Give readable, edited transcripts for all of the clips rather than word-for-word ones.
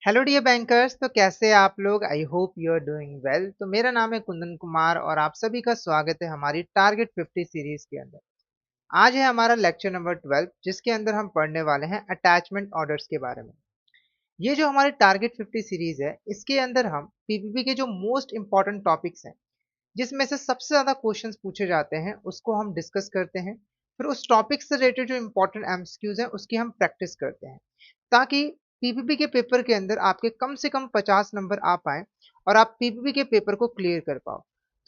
Hello dear bankers. तो कैसे हैं आप लोग? I hope you are doing well. तो मेरा नाम है कुंदन कुमार और आप सभी का स्वागत है हमारी टारगेट 50 सीरीज के अंदर। आज है हमारा लेक्चर नंबर 12 जिसके अंदर हम पढ़ने वाले हैं अटैचमेंट ऑर्डर्स के बारे में। ये जो हमारी टारगेट 50 सीरीज है इसके अंदर हम पीपीपी के जो मोस्ट इंपॉर्टेंट टॉपिक्स हैं जिसमें से सबसे ज्यादा क्वेश्चंस पूछे जाते हैं उसको हम डिस्कस करते हैं। फिर उस टॉपिक से रिलेटेड जो इंपॉर्टेंट एमसीक्यूज हैं उसकी हम प्रैक्टिस करते हैं ताकि पीपीपी के पेपर के अंदर आपके कम से कम 50 नंबर आ पाए और आप पीपीपी के पेपर को क्लियर कर पाओ।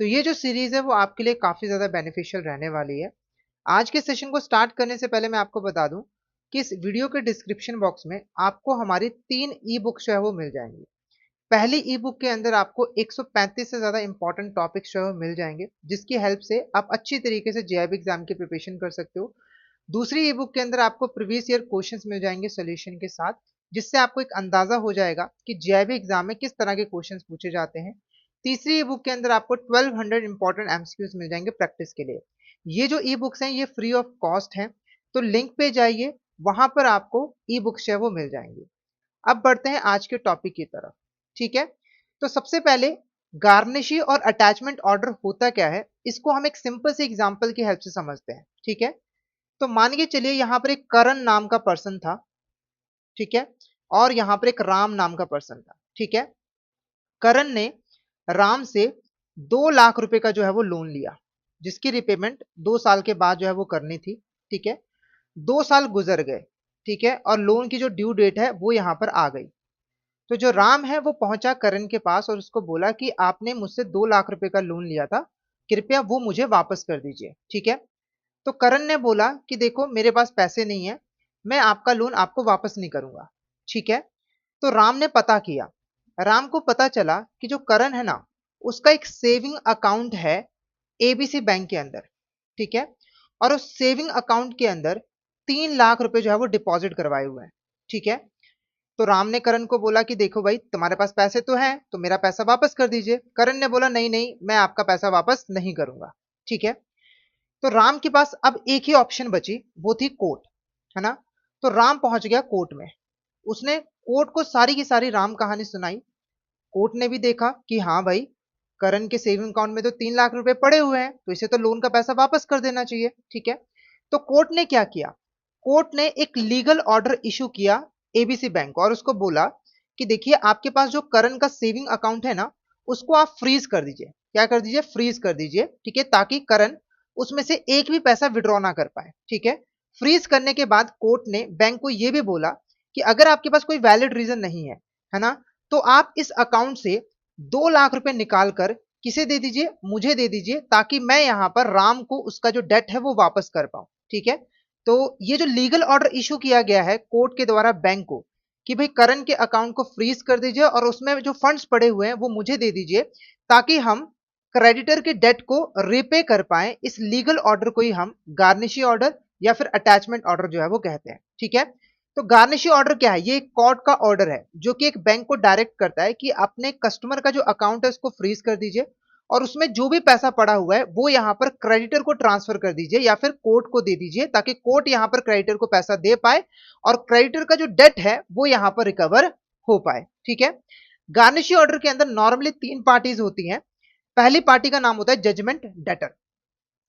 तो ये जो सीरीज है वो आपके लिए काफी ज्यादा बेनिफिशियल रहने वाली है। आज के सेशन को स्टार्ट करने से पहले मैं आपको बता दूं कि इस वीडियो के डिस्क्रिप्शन बॉक्स में आपको हमारी 3 ई बुक जो है वो मिल जाएंगी। पहली ई बुक के अंदर आपको 135 से ज्यादा इंपॉर्टेंट टॉपिक्स जो है मिल जाएंगे जिसकी हेल्प से आप अच्छी तरीके से जेईबी एग्जाम की प्रिपरेशन कर सकते हो। दूसरी ई बुक के अंदर आपको प्रीवियस ईयर क्वेश्चंस मिल जाएंगे सॉल्यूशन के साथ, जिससे आपको एक अंदाजा हो जाएगा कि जेईबी एग्जाम में किस तरह के क्वेश्चंस पूछे जाते हैं। तीसरी ई बुक के अंदर आपको 1200 इंपॉर्टेंट एमसीक्यूज मिल जाएंगे प्रैक्टिस के लिए। ये जो ई बुक्स हैं ये फ्री ऑफ कॉस्ट हैं, तो लिंक पे जाइए, वहां पर आपको ई बुक्स है वो मिल जाएंगी। अब बढ़ते हैं आज के टॉपिक की तरफ। ठीक है, तो सबसे पहले गार्निशी और अटैचमेंट ऑर्डर होता क्या है इसको हम एक सिंपल से एग्जांपल की हेल्प से समझते हैं। ठीक है, तो मान के चलिए यहां पर एक करण नाम का पर्सन था। ठीक है, और यहां पर एक राम नाम का पर्सन था। ठीक है, करण ने राम से 2 लाख रुपए का जो है वो लोन लिया जिसकी रिपेमेंट 2 साल के बाद जो है वो करनी थी। ठीक है, 2 साल गुजर गए। ठीक है, और लोन की जो ड्यू डेट है वो यहां पर आ गई। तो जो राम है वो पहुंचा करण के पास और उसको बोला कि आपने मुझसे 2 लाख रुपए का लोन लिया था, कृपया वो मुझे वापस कर दीजिए। ठीक है, तो करण ने बोला कि देखो मेरे पास पैसे नहीं है, मैं आपका लोन आपको वापस नहीं करूंगा। ठीक है, तो राम ने पता किया। राम को पता चला कि जो करण है ना उसका एक सेविंग अकाउंट है एबीसी बैंक के अंदर। ठीक है, और उस सेविंग अकाउंट के अंदर 3 लाख रुपए जो है वो डिपॉजिट करवाए हुए हैं। ठीक है, तो राम ने करण को बोला कि देखो भाई तुम्हारे पास पैसे तो हैं तो मेरा पैसा वापस कर दीजिए। करण ने बोला नहीं नहीं, मैं आपका पैसा वापस नहीं करूंगा। ठीक है, तो राम के पास अब एक ही ऑप्शन बची, वो थी कोर्ट, है ना। तो राम पहुंच गया कोर्ट में। उसने कोर्ट को सारी की सारी राम कहानी सुनाई। कोर्ट ने भी देखा कि हाँ भाई, करण के सेविंग अकाउंट में तो 3 लाख रुपए पड़े हुए हैं तो इसे तो लोन का पैसा वापस कर देना चाहिए। ठीक है, तो कोर्ट ने क्या किया, कोर्ट ने एक लीगल ऑर्डर इशू किया एबीसी बैंक को और उसको बोला कि देखिए आपके पास जो करण का सेविंग अकाउंट है ना उसको आप फ्रीज कर दीजिए। क्या कर दीजिए? फ्रीज कर दीजिए। ठीक है, ताकि करण उसमें से एक भी पैसा विड्रॉ ना कर पाए। ठीक है, फ्रीज करने के बाद कोर्ट ने बैंक को यह भी बोला कि अगर आपके पास कोई वैलिड रीजन नहीं है ना, तो आप इस अकाउंट से 2 लाख रुपए निकाल कर किसे दे दीजिए? मुझे दे दीजिए, ताकि मैं यहां पर राम को उसका जो डेट है वो वापस कर पाऊं। ठीक है, तो ये जो लीगल ऑर्डर इशू किया गया है कोर्ट के द्वारा बैंक को कि भाई करण के अकाउंट को फ्रीज कर दीजिए और उसमें जो फंड्स पड़े हुए हैं वो मुझे दे दीजिए, ताकि हम क्रेडिटर के डेट को रिपे कर पाए, इस लीगल ऑर्डर को ही हम गार्निशी ऑर्डर या फिर अटैचमेंट ऑर्डर जो है वो कहते हैं। ठीक है, तो गार्निशी ऑर्डर क्या है? ये एक कोर्ट का ऑर्डर है जो कि एक बैंक को डायरेक्ट करता है कि अपने कस्टमर का जो अकाउंट है उसको फ्रीज कर दीजिए और उसमें जो भी पैसा पड़ा हुआ है वो यहां पर क्रेडिटर को ट्रांसफर कर दीजिए या फिर कोर्ट को दे दीजिए, ताकि कोर्ट यहां पर क्रेडिटर को पैसा दे पाए और क्रेडिटर का जो डेट है वो यहां पर रिकवर हो पाए। ठीक है, गार्निशी ऑर्डर के अंदर नॉर्मली 3 पार्टीज होती हैं। पहली पार्टी का नाम होता है जजमेंट डेटर।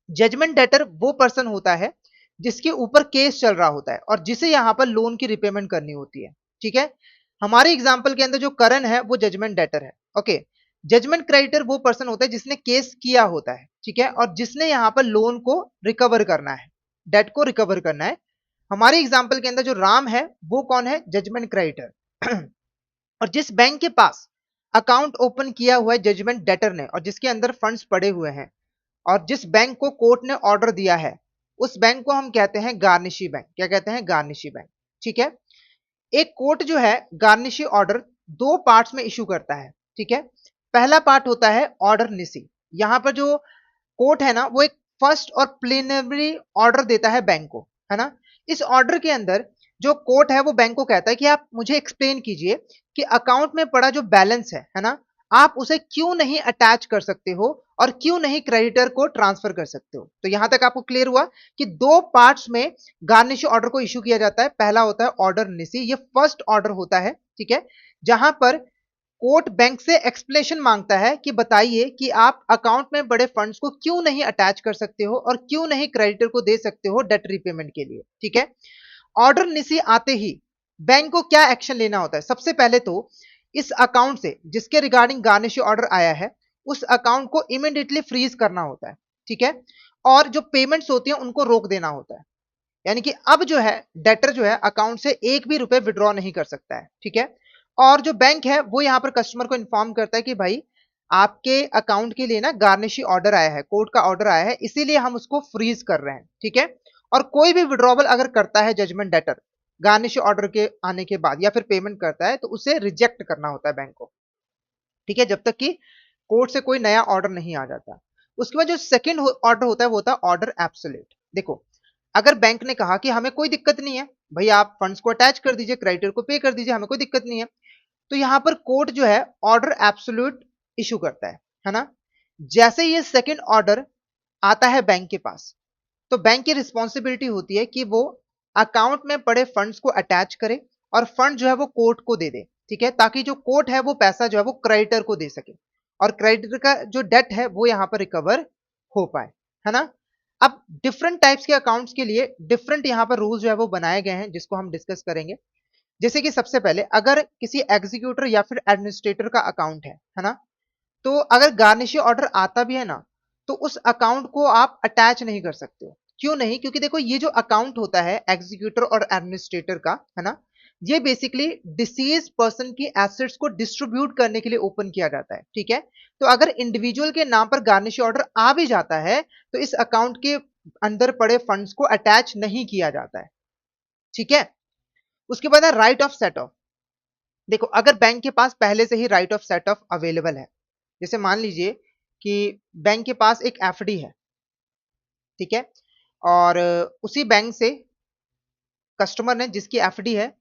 जजमेंट डेटर वो पर्सन होता है जिसके ऊपर केस चल रहा होता है और जिसे यहां पर लोन की रिपेमेंट करनी होती है। ठीक है, हमारे एग्जाम्पल के अंदर जो करण है वो जजमेंट डेटर है। ओके, जजमेंट क्रेडिटर वो पर्सन होता है जिसने केस किया होता है। ठीक है, और जिसने यहां पर लोन को रिकवर करना है, डेट को रिकवर करना है। हमारे एग्जाम्पल के अंदर जो राम है वो कौन है? Judgment creditor. और जिस बैंक के पास अकाउंट ओपन किया हुआ है जजमेंट डेटर ने और जिसके अंदर फंड्स पड़े हुए हैं और जिस बैंक को कोर्ट ने ऑर्डर दिया है उस बैंक को हम कहते हैं गार्निशी बैंक। क्या कहते हैं? Garnishee bank. ठीक है, एक कोर्ट जो है गार्निशी ऑर्डर 2 पार्ट्स में इशू करता है। ठीक है, पहला पार्ट होता है ऑर्डर निसी। यहां पर जो कोर्ट है ना वो एक फर्स्ट और प्लिनरी ऑर्डर देता है बैंक को, है ना। इस ऑर्डर के अंदर जो कोर्ट है वो बैंक को कहता है कि आप मुझे एक्सप्लेन कीजिए कि अकाउंट में पड़ा जो बैलेंस है ना, आप उसे क्यों नहीं अटैच कर सकते हो और क्यों नहीं क्रेडिटर को ट्रांसफर कर सकते हो। तो यहां तक आपको क्लियर हुआ कि 2 पार्ट्स में गार्निश ऑर्डर को इशू किया जाता है। पहला होता है ऑर्डर निसी, ये फर्स्ट ऑर्डर होता है। ठीक है, जहां पर कोर्ट बैंक से एक्सप्लेनेशन मांगता है कि बताइए कि आप अकाउंट में बड़े फंड्स को क्यों नहीं अटैच कर सकते हो और क्यों नहीं क्रेडिटर को दे सकते हो डेट रीपेमेंट के लिए। ठीक है, ऑर्डर निसी आते ही बैंक को क्या एक्शन लेना होता है? सबसे पहले तो इस अकाउंट से जिसके रिगार्डिंग गार्निश ऑर्डर आया है उस अकाउंट को इमीडिएटली फ्रीज करना होता है। ठीक है, और जो पेमेंट्स होती हैं उनको रोक देना होता है। यानी कि अब जो है डेटर जो है अकाउंट से एक भी रुपए विड्रॉ नहीं कर सकता है। ठीक है, और जो बैंक है वो यहां पर कस्टमर को इन्फॉर्म करता है कि भाई आपके अकाउंट के लिए ना गार्निशी ऑर्डर आया है, कोर्ट का ऑर्डर आया है, इसीलिए हम उसको फ्रीज कर रहे हैं। ठीक है, और कोई भी विड्रॉवल अगर करता है जजमेंट डेटर गार्निश ऑर्डर के आने के बाद या फिर पेमेंट करता है तो उसे रिजेक्ट करना होता है बैंक को। ठीक है, जब तक कि कोर्ट से कोई नया ऑर्डर नहीं आ जाता। उसके बाद जो सेकंड ऑर्डर होता है वो होता है ऑर्डर एब्सोल्यूट। देखो, अगर बैंक ने कहा कि हमें कोई दिक्कत नहीं है भाई, आप फंड्स को अटैच कर दीजिए, क्रेडिटर को पे कर दीजिए, हमें कोई दिक्कत नहीं है, तो यहां पर कोर्ट जो है ऑर्डर एब्सोल्यूट इशू करता है ना। जैसे ये सेकंड ऑर्डर आता है बैंक के पास, तो बैंक की रिस्पॉन्सिबिलिटी होती है कि वो अकाउंट में पड़े फंड्स को अटैच करे और फंड जो है वो कोर्ट को दे दे। ठीक है, ताकि जो कोर्ट है वो पैसा जो है वो क्रेडिटर को दे सके और क्रेडिटर का जो डेट है वो यहां पर रिकवर हो पाए, है ना। अब डिफरेंट टाइप्स के अकाउंट्स के लिए डिफरेंट यहां पर रूल्स जो है वो बनाए गए हैं जिसको हम डिस्कस करेंगे। जैसे कि सबसे पहले अगर किसी एग्जीक्यूटर या फिर एडमिनिस्ट्रेटर का अकाउंट है ना, तो अगर गार्निशी ऑर्डर आता भी है ना तो उस अकाउंट को आप अटैच नहीं कर सकते हो। क्यों नहीं? क्योंकि देखो ये जो अकाउंट होता है एग्जीक्यूटर और एडमिनिस्ट्रेटर का, है ना, ये बेसिकली डिसीज पर्सन की एसेट्स को डिस्ट्रीब्यूट करने के लिए ओपन किया जाता है। ठीक है, तो अगर इंडिविजुअल के नाम पर गार्निशी ऑर्डर आ भी जाता है तो इस अकाउंट के अंदर पड़े फंड्स को अटैच नहीं किया जाता है। ठीक है, उसके बाद है राइट ऑफ सेट ऑफ। देखो, अगर बैंक के पास पहले से ही right of set off available है, जैसे मान लीजिए कि बैंक के पास एक एफडी है। ठीक है, और उसी बैंक से कस्टमर ने जिसकी एफडी है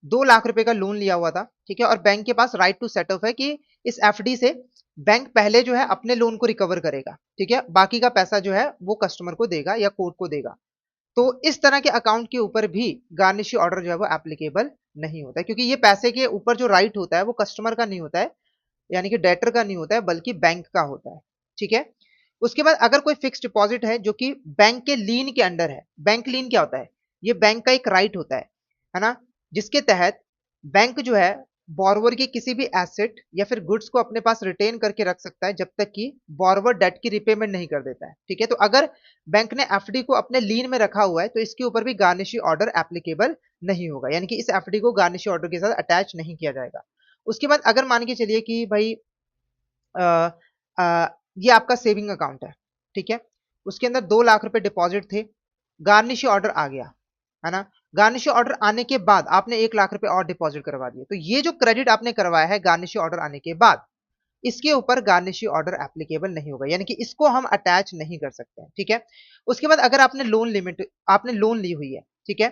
2 लाख रुपए का लोन लिया हुआ था। ठीक है, और बैंक के पास राइट टू सेट ऑफ है कि इस एफडी से बैंक पहले जो है अपने लोन को रिकवर करेगा। ठीक है, बाकी का पैसा जो है वो कस्टमर को देगा या कोर्ट को देगा। तो इस तरह के अकाउंट के ऊपर भी गार्निशी ऑर्डर जो है वो एप्लीकेबल नहीं होता है, क्योंकि ये पैसे के ऊपर जो राइट होता है वो कस्टमर का नहीं होता है, यानी कि डेटर का नहीं होता है बल्कि बैंक का होता है। ठीक है, उसके बाद अगर कोई फिक्स डिपॉजिट है जो कि बैंक के लीन के अंडर है, बैंक लीन क्या होता है? ये बैंक का एक राइट होता है ना, जिसके तहत बैंक जो है बॉर्वर की किसी भी एसेट या फिर गुड्स को अपने पास रिटेन करके रख सकता है जब तक कि बॉर्वर डेट की रिपेमेंट नहीं कर देता है। ठीक है, तो अगर बैंक ने एफडी को अपने लीन में रखा हुआ है तो इसके ऊपर भी गार्निशी ऑर्डर एप्लीकेबल नहीं होगा, यानी कि इस एफडी को गार्निशी ऑर्डर के साथ अटैच नहीं किया जाएगा। उसके बाद अगर मान के चलिए कि भाई अ, ये आपका सेविंग अकाउंट ठीक है, उसके अंदर 2 लाख रुपए डिपॉजिट थे, गार्निशी ऑर्डर आ गया, है ना। गार्निशी ऑर्डर आने के बाद आपने 1 लाख रुपए और डिपॉजिट करवा दिए, तो ये जो क्रेडिट आपने करवाया है गार्निशी ऑर्डर आने के बाद, इसके ऊपर गार्निशी ऑर्डर एप्लीकेबल नहीं होगा, यानी कि इसको हम अटैच नहीं कर सकते हैं। ठीक है, उसके बाद अगर आपने लोन ली हुई है, ठीक है,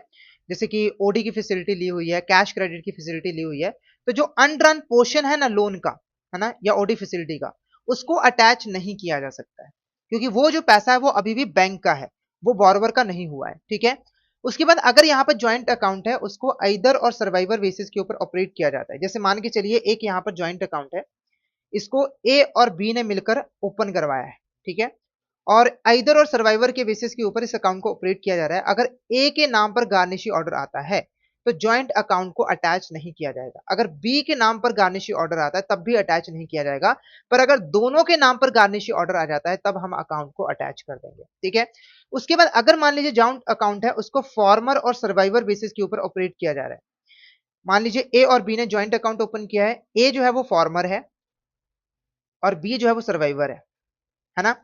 जैसे कि ओडी की फैसिलिटी ली हुई है, कैश क्रेडिट की फैसिलिटी ली हुई है, तो जो अनड्रन पोर्शन है ना लोन का, है ना, या ओडी फैसिलिटी का, उसको अटैच नहीं किया जा सकता है, क्योंकि वो जो पैसा है वो अभी भी बैंक का है, वो बॉर्वर का नहीं हुआ है। ठीक है, उसके बाद अगर यहाँ पर ज्वाइंट अकाउंट है उसको आइदर और सर्वाइवर बेसिस के ऊपर ऑपरेट किया जाता है। जैसे मान के चलिए एक यहाँ पर ज्वाइंट अकाउंट है, इसको ए और बी ने मिलकर ओपन करवाया है। ठीक है, और आइदर और सर्वाइवर के बेसिस के ऊपर इस अकाउंट को ऑपरेट किया जा रहा है। अगर ए के नाम पर गार्निशी ऑर्डर आता है तो ज्वाइंट अकाउंट को अटैच नहीं किया जाएगा। अगर बी के नाम पर गार्निशी ऑर्डर आता है तब भी अटैच नहीं किया जाएगा, पर अगर दोनों के नाम पर गार्निशी ऑर्डर आ जाता है तब हम अकाउंट को अटैच कर देंगे। ठीक है, उसके बाद अगर मान लीजिए ज्वाइंट अकाउंट है उसको फॉर्मर और सर्वाइवर बेसिस के ऊपर ऑपरेट किया जा रहा है। मान लीजिए ए और बी ने ज्वाइंट अकाउंट ओपन किया है, ए जो है वो फॉर्मर है और बी जो है वो सर्वाइवर है ना।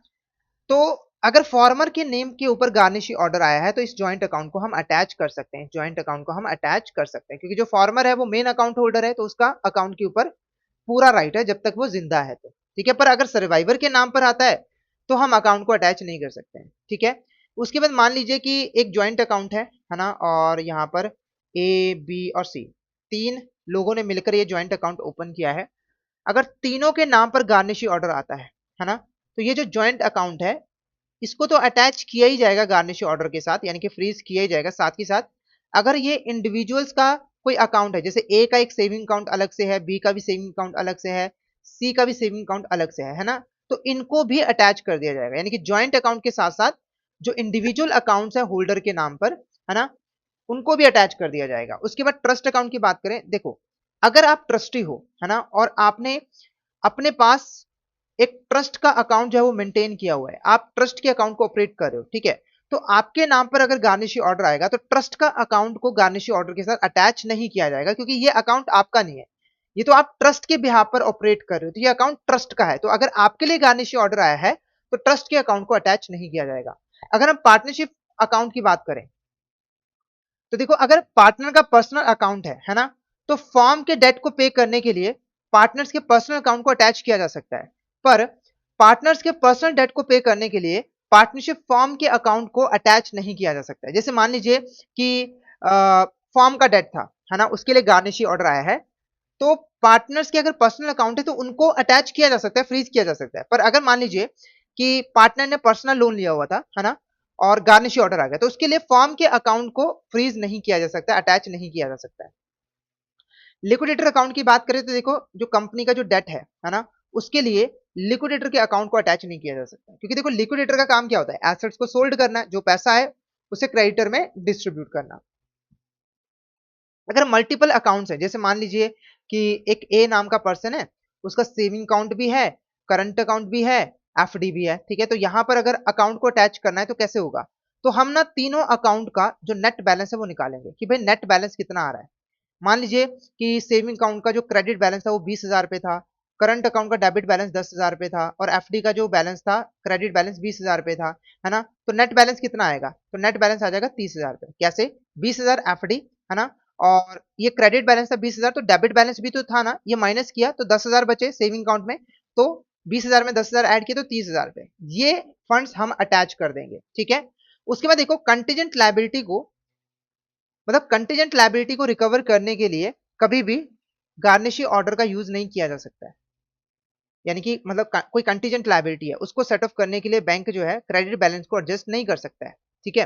तो अगर फॉर्मर के नेम के ऊपर गार्निशी ऑर्डर आया है तो इस जॉइंट अकाउंट को हम अटैच कर सकते हैं, जॉइंट अकाउंट को हम अटैच कर सकते हैं, क्योंकि जो फॉर्मर है वो मेन अकाउंट होल्डर है तो उसका अकाउंट के ऊपर पूरा राइट है जब तक वो जिंदा है तो। ठीक है, पर अगर सर्वाइवर के नाम पर आता है तो हम अकाउंट को अटैच नहीं कर सकते हैं। ठीक है, उसके बाद मान लीजिए कि एक ज्वाइंट अकाउंट है ना, और यहाँ पर ए बी और सी तीन लोगों ने मिलकर ये ज्वाइंट अकाउंट ओपन किया है। अगर तीनों के नाम पर गार्निशी ऑर्डर आता है ना, तो ये जो ज्वाइंट अकाउंट है इसको तो अटैच किया ही जाएगा गार्निश ऑर्डर के साथ, यानी कि फ्रीज किया ही जाएगा। साथ ही साथ अगर ये इंडिविजुअल्स का कोई अकाउंट है, जैसे ए का एक सेविंग अकाउंट अलग से है, बी का भी सेविंग अकाउंट अलग से है, सी का भी सेविंग अकाउंट अलग से है ना, तो इनको भी अटैच कर दिया जाएगा, यानी कि ज्वाइंट अकाउंट के साथ साथ जो इंडिविजुअल अकाउंट्स है होल्डर के नाम पर, है ना, उनको भी अटैच कर दिया जाएगा। उसके बाद ट्रस्ट अकाउंट की बात करें, देखो अगर आप ट्रस्टी हो, है ना, और आपने अपने पास एक ट्रस्ट का अकाउंट जो है वो मेंटेन किया हुआ है, आप ट्रस्ट के अकाउंट को ऑपरेट कर रहे हो, ठीक है, तो आपके नाम पर अगर गार्निशी ऑर्डर आएगा तो ट्रस्ट का अकाउंट को गार्निशी ऑर्डर के साथ अटैच नहीं किया जाएगा, क्योंकि ये अकाउंट आपका नहीं है, ये तो आप ट्रस्ट के बिहाफ पर ऑपरेट कर रहे हो, तो ये अकाउंट ट्रस्ट का है, तो अगर आपके लिए गार्निशी ऑर्डर आया है तो ट्रस्ट के अकाउंट को अटैच नहीं किया जाएगा। अगर हम पार्टनरशिप अकाउंट की बात करें, तो देखो अगर पार्टनर का पर्सनल अकाउंट है ना, तो फॉर्म के डेट को पे करने के लिए पार्टनर्स के पर्सनल अकाउंट को अटैच किया जा सकता है, पर पार्टनर्स के पर्सनल डेट को पे करने के लिए पार्टनरशिप फॉर्म के अकाउंट को अटैच नहीं किया जा सकता है। जैसे मान लीजिए कि फॉर्म का डेट था, है ना, उसके लिए गार्निशी ऑर्डर आया है, तो पार्टनर्स के अगर पर्सनल अकाउंट है तो उनको अटैच किया जा सकता है, फ्रीज किया जा सकता है, पर अगर मान लीजिए कि पार्टनर ने पर्सनल लोन लिया हुआ था, है ना, और गार्निशी ऑर्डर आ गया, तो उसके लिए फॉर्म के अकाउंट को फ्रीज नहीं किया जा सकता, अटैच नहीं किया जा सकता है। लिक्विडेटर अकाउंट की बात करें तो देखो जो कंपनी का जो डेट है ना, उसके लिए लिक्विडेटर के अकाउंट को अटैच नहीं किया जा सकता, क्योंकि देखो लिक्विडेटर का काम क्या होता है, एसेट्स को सोल्ड करना, जो पैसा है उसे क्रेडिटर में डिस्ट्रीब्यूट करना। अगर मल्टीपल अकाउंट्स है, जैसे मान लीजिए कि एक ए नाम का पर्सन है, उसका सेविंग अकाउंट भी है, करंट अकाउंट भी है, एफडी भी है, ठीक है, तो यहां पर अगर अकाउंट को अटैच करना है तो कैसे होगा, तो हम ना तीनों अकाउंट का जो नेट बैलेंस है वो निकालेंगे कि भाई नेट बैलेंस कितना आ रहा है। मान लीजिए कि सेविंग अकाउंट का जो क्रेडिट बैलेंस था वो 20,000 रुपए था, करंट अकाउंट का डेबिट बैलेंस 10,000 रुपए था, और एफडी का जो बैलेंस था क्रेडिट बैलेंस 20,000 रुपए था, है ना, तो नेट बैलेंस कितना आएगा, तो नेट बैलेंस आ जाएगा 30,000 रुपए। कैसे, 20,000 एफडी, है ना, और ये क्रेडिट बैलेंस था 20,000, तो डेबिट बैलेंस भी तो था ना, ये माइनस किया तो 10,000 बचे सेविंग अकाउंट में, तो 20,000 में 10,000 ऐड किए तो 30,000 रुपए, ये फंड्स हम अटैच कर देंगे, ठीक है। उसके बाद देखो कंटीजेंट लायबिलिटी को, मतलब कंटीजेंट लायबिलिटी को रिकवर करने के लिए कभी भी गार्निशी ऑर्डर का यूज नहीं किया जा सकता है, यानी कि मतलब कोई कंटीजेंट लायबिलिटी है उसको सेट ऑफ करने के लिए बैंक जो है क्रेडिट बैलेंस को एडजस्ट नहीं कर सकता है, ठीक है।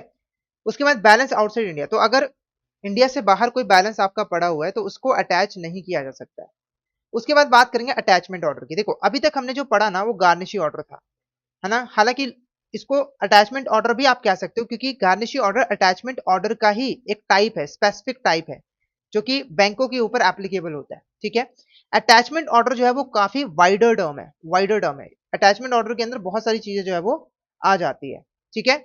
उसके बाद बैलेंस आउटसाइड इंडिया, तो अगर इंडिया से बाहर कोई बैलेंस आपका पड़ा हुआ है तो उसको अटैच नहीं किया जा सकता है। उसके बाद बात करेंगे अटैचमेंट ऑर्डर की। देखो अभी तक हमने जो पढ़ा ना वो गार्निशी ऑर्डर था, है ना, हालांकि इसको अटैचमेंट ऑर्डर भी आप कह सकते हो, क्योंकि गार्निशी ऑर्डर अटैचमेंट ऑर्डर का ही एक टाइप है, स्पेसिफिक टाइप है, जो कि बैंकों के ऊपर एप्लीकेबल होता है, ठीक है। अटैचमेंट ऑर्डर जो है वो काफी वाइडर टर्म है, वाइडर टर्म है, अटैचमेंट ऑर्डर के अंदर बहुत सारी चीजें जो है वो आ जाती है, ठीक है।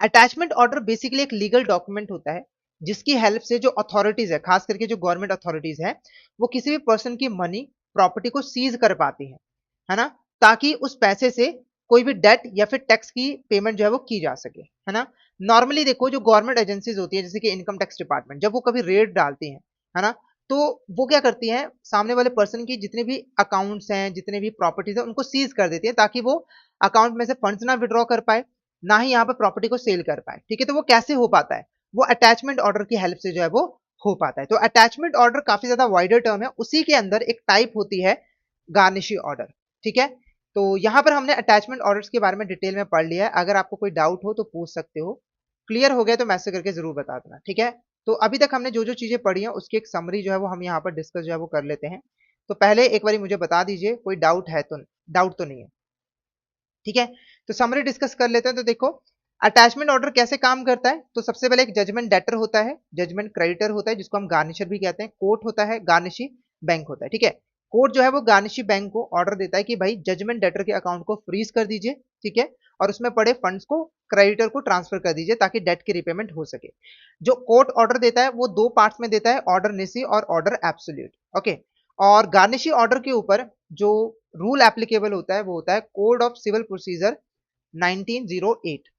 अटैचमेंट ऑर्डर बेसिकली एक लीगल डॉक्यूमेंट होता है जिसकी हेल्प से जो अथॉरिटीज है, खास करके जो गवर्नमेंट अथॉरिटीज है, वो किसी भी पर्सन की मनी प्रॉपर्टी को सीज कर पाती है ना, ताकि उस पैसे से कोई भी डेट या फिर टैक्स की पेमेंट जो है वो की जा सके, है ना। नॉर्मली देखो जो गवर्नमेंट एजेंसीज होती है जैसे कि इनकम टैक्स डिपार्टमेंट, जब वो कभी रेड डालती है ना, तो वो क्या करती है, सामने वाले पर्सन की जितने भी अकाउंट्स हैं, जितने भी प्रॉपर्टीज है, उनको सीज कर देती है, ताकि वो अकाउंट में से फंड्स ना विड्रॉ कर पाए, ना ही यहाँ पर प्रॉपर्टी को सेल कर पाए, ठीक है। तो वो कैसे हो पाता है, वो अटैचमेंट ऑर्डर की हेल्प से जो है वो हो पाता है। तो अटैचमेंट ऑर्डर काफी ज्यादा वाइडर टर्म है, उसी के अंदर एक टाइप होती है गार्निशी ऑर्डर, ठीक है। तो यहाँ पर हमने अटैचमेंट ऑर्डर्स के बारे में डिटेल में पढ़ लिया है, अगर आपको कोई डाउट हो तो पूछ सकते हो, क्लियर हो गया तो मैसेज करके जरूर बता देना, ठीक है। तो अभी तक हमने जो जो चीजें पढ़ी हैं उसकी एक समरी जो है वो हम यहाँ पर डिस्कस जो है वो कर लेते हैं। तो पहले एक बार मुझे बता दीजिए कोई डाउट है तो, डाउट तो नहीं है, ठीक है। तो समरी डिस्कस कर लेते हैं। तो देखो अटैचमेंट ऑर्डर कैसे काम करता है, तो सबसे पहले एक जजमेंट डेटर होता है, जजमेंट क्रेडिटर होता है जिसको हम गार्निशर भी कहते हैं, कोर्ट होता है, गार्निशी बैंक होता है, ठीक है। कोर्ट जो है वो गार्निशी बैंक को ऑर्डर देता है कि भाई जजमेंट डेटर के अकाउंट को फ्रीज कर दीजिए, ठीक है, और उसमें पड़े फंड्स को क्रेडिटर को ट्रांसफर कर दीजिए ताकि डेट की रिपेमेंट हो सके। जो कोर्ट ऑर्डर देता है वो दो पार्ट्स में देता है, ऑर्डर निसी और ऑर्डर एब्सोल्यूट, ओके। और गार्निशी ऑर्डर के ऊपर जो रूल एप्लीकेबल होता है वो होता है code of civil procedure 1908,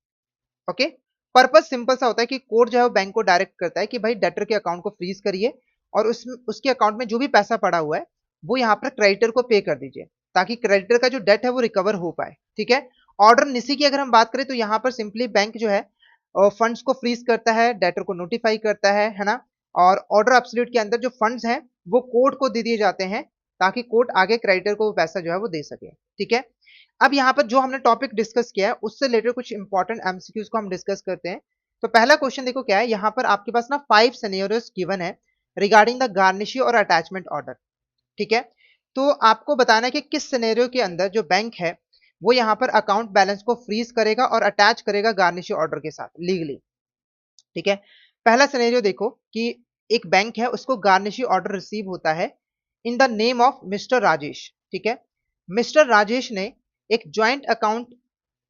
okay. Purpose simple सा होता है कि कोर्ट जो है वो बैंक को डायरेक्ट करता है कि भाई डेटर के अकाउंट को फ्रीज करिए और उसके अकाउंट में जो भी पैसा पड़ा हुआ है वो यहाँ पर क्रेडिटर को पे कर दीजिए, ताकि क्रेडिटर का जो डेट है वो रिकवर हो पाए, ठीक है। ऑर्डर निसी की अगर हम बात करें तो यहाँ पर सिंपली बैंक जो है फंड्स को फ्रीज करता है, डेटर को नोटिफाई करता है ना, और ऑर्डर एब्सोल्यूट के अंदर जो फंड्स हैं वो कोर्ट को दे दिए जाते हैं ताकि कोर्ट आगे क्रेडिटर को वो पैसा जो है वो दे सके, ठीक है। अब यहाँ पर जो हमने टॉपिक डिस्कस किया है उससे रिलेटेड कुछ इंपॉर्टेंट एमसीक्यूज को हम डिस्कस करते हैं। तो पहला क्वेश्चन देखो क्या है, यहाँ पर आपके पास ना 5 सिनेरियोस गिवन है रिगार्डिंग द गार्निशी और अटैचमेंट ऑर्डर। ठीक है, तो आपको बताना है कि किस सिनेरियो के अंदर जो बैंक है वो यहाँ पर अकाउंट बैलेंस को फ्रीज करेगा और अटैच करेगा गार्निशी ऑर्डर के साथ लीगली। ठीक है, पहला सिनेरियो देखो कि एक बैंक है, उसको गार्निशी ऑर्डर रिसीव होता है in the name of mister Rajesh. ठीक है, मिस्टर राजेश ने एक ज्वाइंट अकाउंट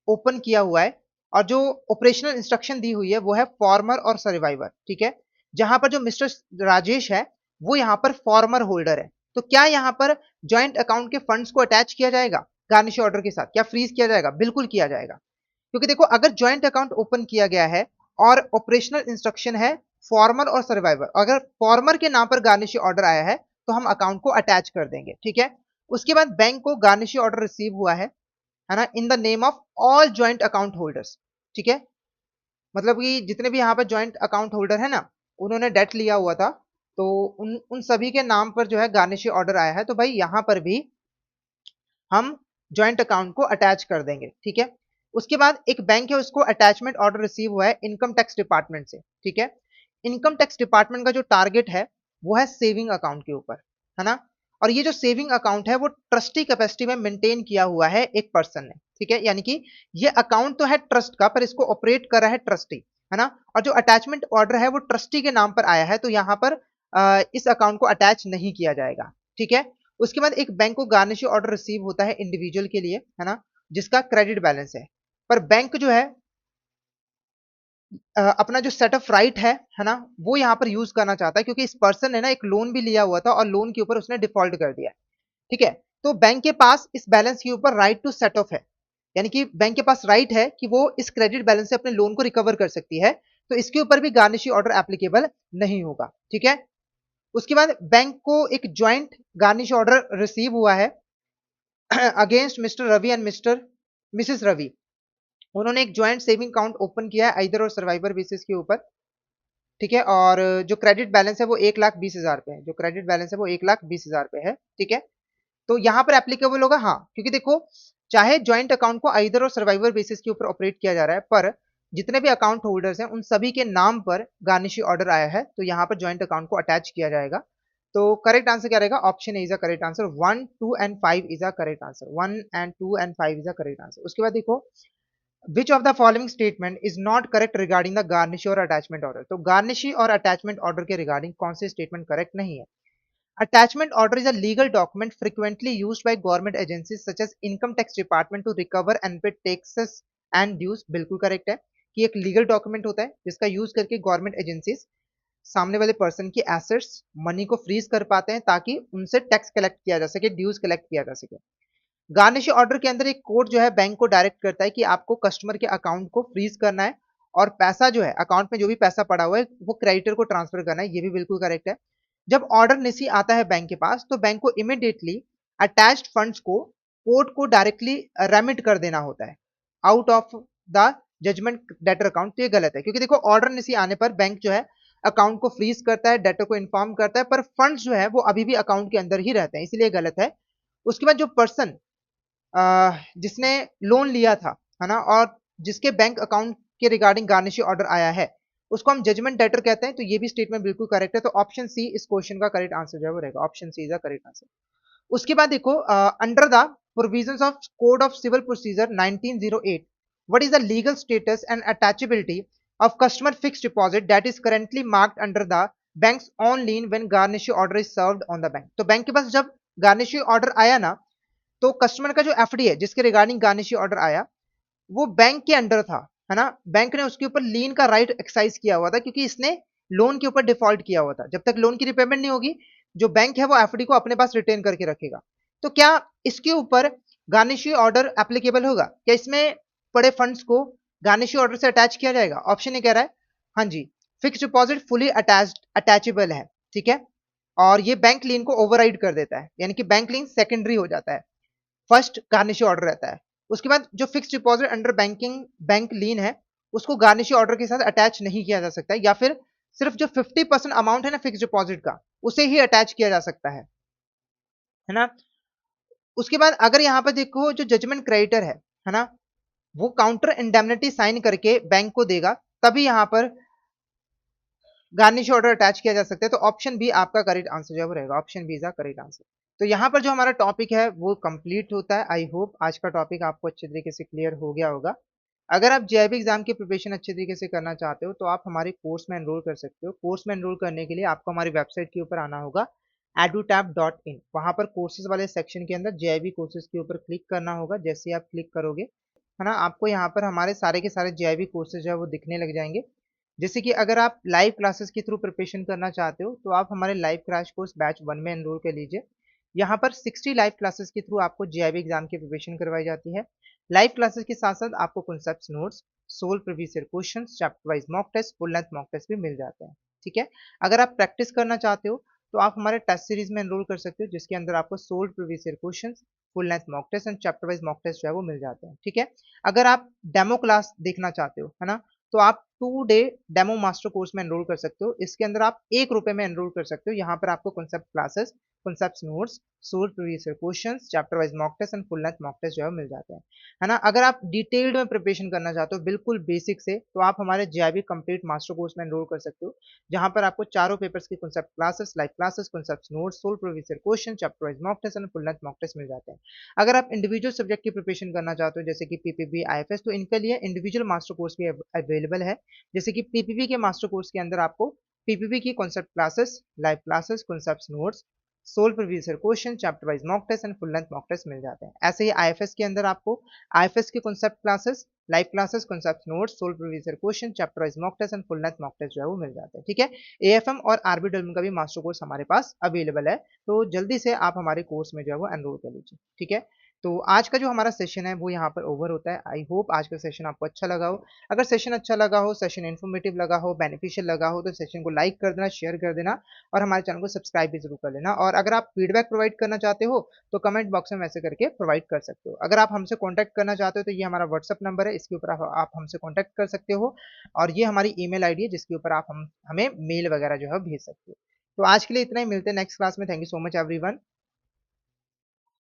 ओपन किया हुआ है और जो ऑपरेशनल इंस्ट्रक्शन दी हुई है वो है फॉर्मर और सर्वाइवर। ठीक है, जहां पर जो मिस्टर राजेश है वो यहाँ पर फॉर्मर होल्डर है। तो क्या यहाँ पर ज्वाइंट अकाउंट के फंड्स को अटैच किया जाएगा गार्निशी ऑर्डर के साथ, क्या फ्रीज किया जाएगा? बिल्कुल किया जाएगा, क्योंकि देखो अगर ज्वाइंट अकाउंट ओपन किया गया है और ऑपरेशनल इंस्ट्रक्शन है फॉर्मर और सर्वाइवर, अगर फॉर्मर के नाम पर गार्निशी ऑर्डर आया है तो हम अकाउंट को अटैच कर देंगे। ठीक है, उसके बाद बैंक को गार्निशी ऑर्डर रिसीव हुआ है ना, in the name of all joint account holders. ठीक है, मतलब कि जितने भी यहाँ पर ज्वाइंट अकाउंट होल्डर है ना, उन्होंने डेट लिया हुआ था, तो उन उन सभी के नाम पर जो है गार्निशी ऑर्डर आया है, तो भाई यहाँ पर भी हम ज्वाइंट अकाउंट को अटैच कर देंगे। ठीक है, उसके बाद एक बैंक है, उसको अटैचमेंट ऑर्डर रिसीव हुआ है इनकम टैक्स डिपार्टमेंट से। ठीक है, इनकम टैक्स डिपार्टमेंट का जो टारगेट है वो है सेविंग अकाउंट के ऊपर, है ना, और ये जो सेविंग अकाउंट है वो ट्रस्टी कैपेसिटी में मेंटेन किया हुआ है एक पर्सन ने। ठीक है, यानी कि ये अकाउंट तो है ट्रस्ट का, पर इसको ऑपरेट कर रहा है ट्रस्टी, है ना, और जो अटैचमेंट ऑर्डर है वो ट्रस्टी के नाम पर आया है, तो यहाँ पर इस अकाउंट को अटैच नहीं किया जाएगा। ठीक है, उसके बाद एक बैंक को गार्निशी ऑर्डर रिसीव होता है इंडिविजुअल के लिए, है ना, जिसका क्रेडिट बैलेंस है, पर बैंक जो है अपना जो सेट ऑफ राइट है ना, वो यहाँ पर यूज करना चाहता है, क्योंकि इस पर्सन ने ना एक लोन भी लिया हुआ था और लोन के ऊपर उसने डिफॉल्ट कर दिया है। ठीक है, तो बैंक के पास इस बैलेंस के ऊपर राइट टू सेट ऑफ है, यानी कि बैंक के पास राइट है कि वो इस क्रेडिट बैलेंस से अपने लोन को रिकवर कर सकती है, तो इसके ऊपर भी गार्निशी ऑर्डर एप्लीकेबल नहीं होगा। ठीक है, उसके बाद बैंक को एक ज्वाइंट गार्निश ऑर्डर रिसीव हुआ है against mister Ravi and mister missus Ravi. उन्होंने एक ज्वाइंट सेविंग अकाउंट ओपन किया है आइदर और सर्वाइवर बेसिस के ऊपर। ठीक है, और जो क्रेडिट बैलेंस है वो 1,20,000 पे है, जो क्रेडिट बैलेंस है वो 1,20,000 पे है। ठीक है, तो यहाँ पर एप्लीकेबल होगा, हाँ, क्योंकि देखो चाहे ज्वाइंट अकाउंट को आइदर और सर्वाइवर बेसिस के ऊपर ऑपरेट किया जा रहा है, पर जितने भी अकाउंट होल्डर्स हैं उन सभी के नाम पर गार्निशी ऑर्डर आया है, तो यहाँ पर ज्वाइंट अकाउंट को अटैच किया जाएगा। तो करेक्ट आंसर क्या रहेगा? Option A is a correct answer, 1, 2 and 5 is a correct answer, 1 and 2 and 5 is a correct answer. उसके बाद देखो which of the following statement is not correct regarding the garnishee और attachment order. तो garnishee और attachment order के regarding कौन से statement correct नहीं है? Attachment order is a legal document frequently used by government agencies such as income tax department to recover unpaid taxes and dues। बिल्कुल correct है कि एक लीगल डॉक्यूमेंट होता है जिसका यूज करके गवर्नमेंट एजेंसीज सामने वाले पर्सन की एसेट्स मनी को फ्रीज कर पाते हैं ताकि उनसे टैक्स कलेक्ट किया जा सके, ड्यूज कलेक्ट किया जा सके। गार्निश ऑर्डर के अंदर एक कोड जो है बैंक को डायरेक्ट करता है कि आपको कस्टमर के अकाउंट को फ्रीज करना है और पैसा जो है अकाउंट में जो भी पैसा पड़ा हुआ है वो क्रेडिटर को ट्रांसफर करना है, ये भी बिल्कुल करेक्ट है। जब ऑर्डर निसी आता है बैंक के पास तो बैंक को इमिडिएटली अटैच्ड फंड्स को कोर्ट को डायरेक्टली रेमिट कर देना होता है out of the judgment debtor account. तो ये गलत है, क्योंकि देखो ऑर्डर निसी आने पर बैंक जो है अकाउंट को फ्रीज करता है, डेटर को इन्फॉर्म करता है, पर फंड्स जो है वो अभी भी अकाउंट के अंदर ही रहते हैं, इसलिए गलत है। उसके बाद जो पर्सन जिसने लोन लिया था, है ना, और जिसके बैंक अकाउंट के रिगार्डिंग गार्निशी ऑर्डर आया है, उसको हम जजमेंट डेटर कहते हैं, तो ये भी स्टेटमेंट बिल्कुल करेक्ट है। तो ऑप्शन सी इस क्वेश्चन का करेक्ट आंसर जो है वो रहेगा, option C is the correct answer. उसके बाद देखो under the provisions of code of civil procedure 1908 what is the legal status and attachability of customer fixed deposit that is currently marked under the banks on lien when garnishee order is served on the bank. तो bank के पास जब garnishee order आया ना, तो customer का जो FD है जिसके रिगार्डिंग गार्निशी ऑर्डर आया वो बैंक के अंडर था, है ना, बैंक ने उसके ऊपर लीन का राइट एक्सरसाइज किया हुआ था, क्योंकि इसने लोन के ऊपर डिफॉल्ट किया हुआ था। जब तक लोन की रिपेमेंट नहीं होगी जो बैंक है वो एफडी को अपने पास रिटेन करके रखेगा। तो क्या इसके ऊपर गार्निशी ऑर्डर एप्लीकेबल होगा? क्या इसमें पड़े फंड्स को गार्निशी ऑर्डर से अटैच किया जाएगा? ऑप्शन ये कह रहा है हाँ जी, फिक्स डिपॉजिट फुली अटैचेबल है। ठीक है, और ये बैंक लीन को ओवरराइड कर देता है, यानी कि बैंक लीन सेकेंडरी हो जाता है, फर्स्ट गार्निशी ऑर्डर रहता है। उसके बाद जो फिक्स डिपॉजिट अंडर बैंक लीन है उसको गार्निशी ऑर्डर के साथ अटैच नहीं किया जा सकता है, या फिर सिर्फ जो 50% अमाउंट है ना फिक्स डिपॉजिट का उसे ही अटैच किया जा सकता है ना। उसके बाद अगर यहाँ पर देखो जो जजमेंट क्रेडिटर है ना, वो काउंटर इंडेमनिटी साइन करके बैंक को देगा तभी यहाँ पर गार्निश ऑर्डर अटैच किया जा सकता है। तो ऑप्शन बी आपका करेक्ट आंसर जो है वो रहेगा। Option B is the correct answer. तो यहाँ पर जो हमारा टॉपिक है वो कंप्लीट होता है। आई होप आज का टॉपिक आपको अच्छे तरीके से क्लियर हो गया होगा। अगर आप जेईई एग्जाम की प्रिपरेशन अच्छे तरीके से करना चाहते हो तो आप हमारे कोर्स में एनरोल कर सकते हो। कोर्स में एनरोल करने के लिए आपको हमारी वेबसाइट के ऊपर आना होगा edutab.in। वहां पर कोर्सेज वाले सेक्शन के अंदर जेईई कोर्सेज के ऊपर क्लिक करना होगा। जैसे ही आप क्लिक करोगे है ना, आपको यहाँ पर हमारे सारे के सारे जेईई कोर्सेज जो है वो दिखने लग जाएंगे। जैसे कि अगर आप लाइव क्लासेस के थ्रू प्रिपरेशन करना चाहते हो तो आप हमारे लाइव क्रैश कोर्स बैच 1 में एनरोल कर लीजिए। यहाँ पर 60 लाइव क्लासेस के थ्रू आपको जेईई एग्जाम की प्रिपरेशन करवाई जाती है। लाइव क्लासेस के साथ साथ आपको concept notes, solved previous year questions, chapter wise mock test, full length mock test भी मिल जाते हैं। ठीक है। अगर आप प्रैक्टिस करना चाहते हो तो आप हमारे टेस्ट सीरीज में एनरोल कर सकते हो, जिसके अंदर आपको solved previous year questions, full length mock test and chapter wise mock test जो है वो मिल जाते हैं। ठीक है। अगर आप डेमो क्लास देखना चाहते हो है ना, तो आप 2 डे डेमो मास्टर कोर्स में एनरोल कर सकते हो। इसके अंदर आप 1 रुपए में एनरोल कर सकते हो। यहाँ पर आपको concept classes, concept notes, solved previous year questions, chapter wise mock test and full length mock test जो है मिल जाते हैं। है ना। अगर आप डिटेल्ड में प्रिपरेशन करना चाहते हो बिल्कुल बेसिक से, तो आप हमारे जेईई कंप्लीट मास्टर कोर्स में एनरोल कर सकते हो, जहां पर आपको चारों पेपर्स की concept classes, live classes, concept notes, solved previous year question, chapter wise mock test and full length mock test मिल जाते हैं। अगर आप इंडिविजुअल सब्जेक्ट की प्रिपरेशन करना चाहते हो जैसे कि पीपीबी, आईएफएस, तो इनके लिए इंडिविजुअल मास्टर कोर्स भी अवेलेबल है। जैसे कि पीपीबी के मास्टर कोर्स के अंदर आपको पीपीबी की concept classes, live classes, concept notes, solved previous year question, chapter wise mock test and full length mock test मिल जाते हैं। ऐसे ही आईएफएस के अंदर आपको आईएफएस के concept classes, live classes, concept notes, solved previous year question, chapter wise mock test and full length mock test जो है वो मिल जाते हैं। ठीक है। एएफएम और आरबीडब्ल्यू का भी मास्टर कोर्स हमारे पास अवेलेबल है। तो जल्दी से आप हमारे कोर्स में जो है वो एनरोल कर लीजिए। ठीक है। तो आज का जो हमारा सेशन है वो यहाँ पर ओवर होता है। आई होप आज का सेशन आपको अच्छा लगा हो। अगर सेशन अच्छा लगा हो, सेशन इन्फॉर्मेटिव लगा हो, बेनिफिशियल लगा हो, तो सेशन को लाइक कर देना, शेयर कर देना और हमारे चैनल को सब्सक्राइब भी जरूर कर लेना। और अगर आप फीडबैक प्रोवाइड करना चाहते हो तो कमेंट बॉक्स में वैसे करके प्रोवाइड कर सकते हो। अगर आप हमसे कॉन्टैक्ट करना चाहते हो तो ये हमारा व्हाट्सअप नंबर है, इसके ऊपर आप हमसे कॉन्टैक्ट कर सकते हो। और ये हमारी ईमेल आईडी है जिसके ऊपर आप हमें मेल वगैरह जो है भेज सकते हो। तो आज के लिए इतना ही, मिलते हैं नेक्स्ट क्लास में। Thank you so much everyone.